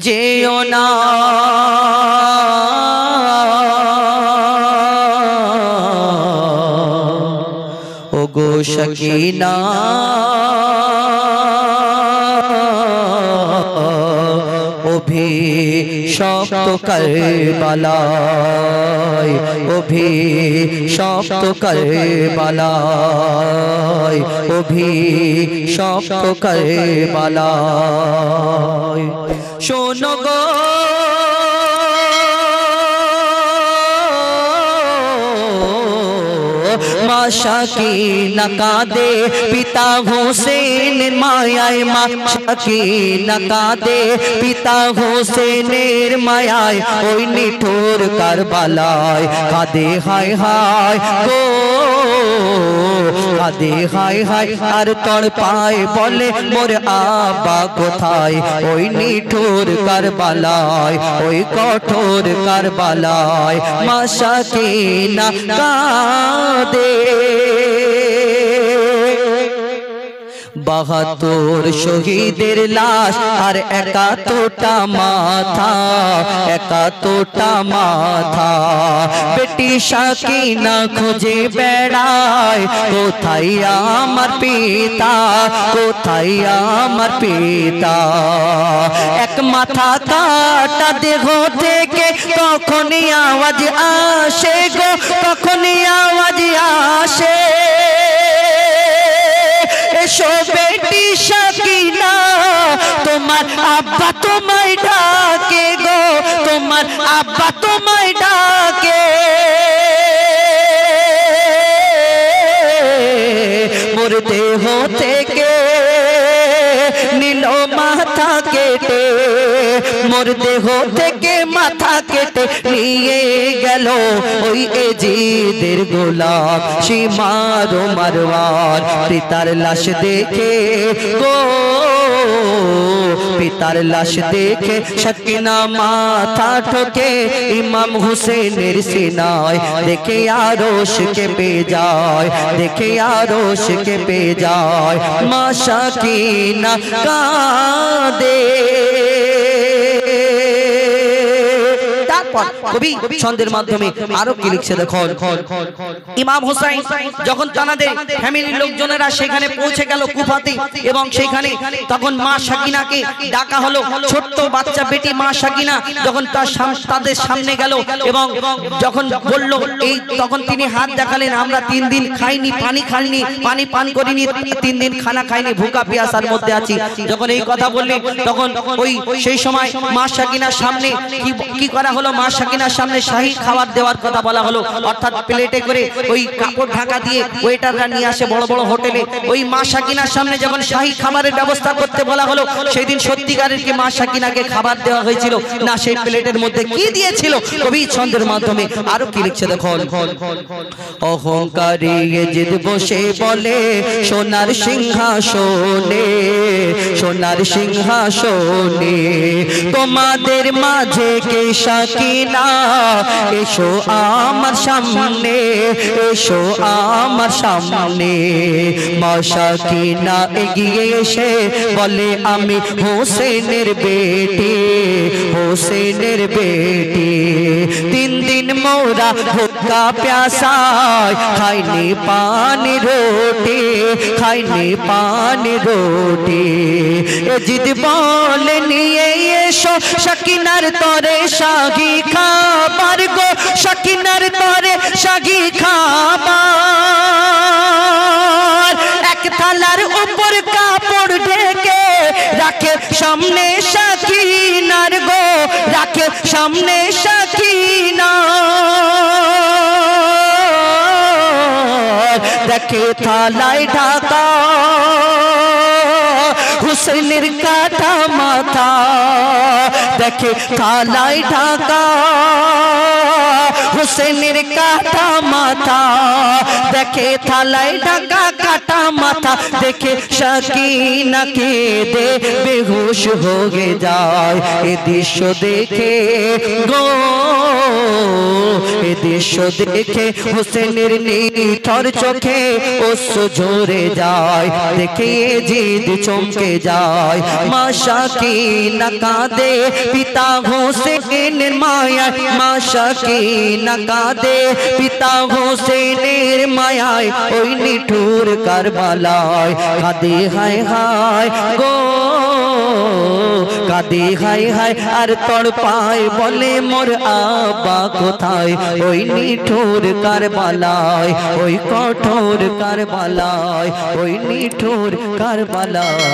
যেও না ওগো সকিনা অভিশপ্ত কারবালায় অভিশপ্ত কারবালায় অভিশপ্ত কারবালায় শোনো গো মা শাকিনা কাঁদে পিতা হোসেনের মায়ায় মা শাকিনা কাঁদে পিতা হোসেনের মায়ায় ওই নিঠুর কারবালায় কাঁদে হায় হায় গো কাঁদে হায় হায় আর তড়পায় বলে মোর আব্বা কোথায় ওই নিঠুর কারবালায় ওই কঠোর কারবালায় মা শাকিনা কাঁদে ৭২ শহীদের লাশ আর ৭১টা মাথা ৭১টা মাথা বেটি শাকিনা খুঁজে বেড়ায় কোথায় আমার পিতা কোথায় আমার পিতা এক মাথা কাটা দেহ থেকে তখনই আওয়াজ আসে গো তখনই আওয়াজ আসে এসো বেটি শাকিনা তোমার আব্বা তোমায় ডাকে গো তোমার আব্বা তোমায় ডাকে মোর দেহ থেকে নিল মাথা কেটে মোর দেহ থেকে মাথা কেটে নিয়ে গেল ওই এজিদের গোলাম সীমার মারওয়ার পিতার লাশ দেখে গো পিতার লাশ দেখে শাকিনা মাথা ঠোকে ইমাম হুসেনের সিনায় দেখে আরশ কেঁপে যায় দেখে আরশ কেঁপে যায় মা শাকিনা কাঁদে কবি ছন্দের মাধ্যমে আরো কি লিখছে দেখো ইমাম হোসেন যখন তানাদের ফ্যামিলির লোকজনেরা সেখানে পৌঁছে গেল কুফাতে এবং সেখানে তখন মা শাকিনাকে ডাকা হলো ছোট্ট বাচ্চা বেটি মা শাকিনা যখন তাদের সামনে গেল এবং যখন বলল এই তখন তিনি হাত দেখালেন আমরা 3 দিন খাইনি পানি খাইনি পানি পান করিনি 3 দিন খানা খাইনি ভুকা পিয়াসার মধ্যে আছি যখন এই কথা বললেন তখন ওই সেই সময় মা শাকিনার সামনে কি করা হলো মা শাকিনার সামনে শাহী খাবার দেওয়ার কথা বলা হলো অর্থাৎ প্লেটে করে ওই কাপড় ঢাকা দিয়ে ওয়েটাররা নিয়ে আসে বড় বড় হোটেলে ওই মা শাকিনার সামনে যখন শাহী খাবারের ব্যবস্থা করতে বলা হলো সেই দিন সত্যিকারের কি মা শাকিনাকে খাবার দেওয়া হয়েছিল না সেই প্লেটের মধ্যে কি দিয়েছিল কবি ছন্দের মাধ্যমে আরো কি লিখছে দেখো অহংকারী এজিদ বসে বলে সোনার সিংহাসনে সোনার সিংহাসনে তোমাদের মাঝে কে শাকিনা এসো আমার সামনে এসো আমার সামনে মা শাকিনা এগিয়ে এসে বলে আমি হোসেনের বেটি হোসেনের বেটি 3 দিন মোরা ভুকা প্যাসায় খাইনি পানি রুটি খাইনি পানি রুটি এজিদ বলে নিয়ে এসো শাকিনার তরে শাহী খাবার গো শাকিনার তরে শাহী খাবার এক থালার উপর কাপড় ঢেকে রাখে সামনে শাকিনার গো রাখে সামনে শাকিনা দেখে থালায় ঢাকা হুসেনের কাটা মাথা দেখে থালায় ঢাকা হুসেনের কাটা মাথা দেখে থালায় ঢাকা কাটা মাথা দেখে শাকিনা কেঁদে বেহুশ হয়ে যায় এ দৃশ্য দেখে গো এ দৃশ্য দেখে হোসেনের নিথর চোখে অশ্রু ঝরে যায়, দেখে জিদ চমকে যায়। মা সাকিনা কাঁদে পিতা হোসেনের মায়ায়, মা সাকিনা কাঁদে পিতা হোসেনের মায়ায়, ওই নিঠুর কারবালায় কাঁদে হায় হায় গো, কাঁদে হায় হায় আর তড়পায় বলে মোর আব্বা কোথায়, ওই নিঠুর কারবালায়, ওই কঠোর কারবালায়, ওই নিঠুর কারবালায়।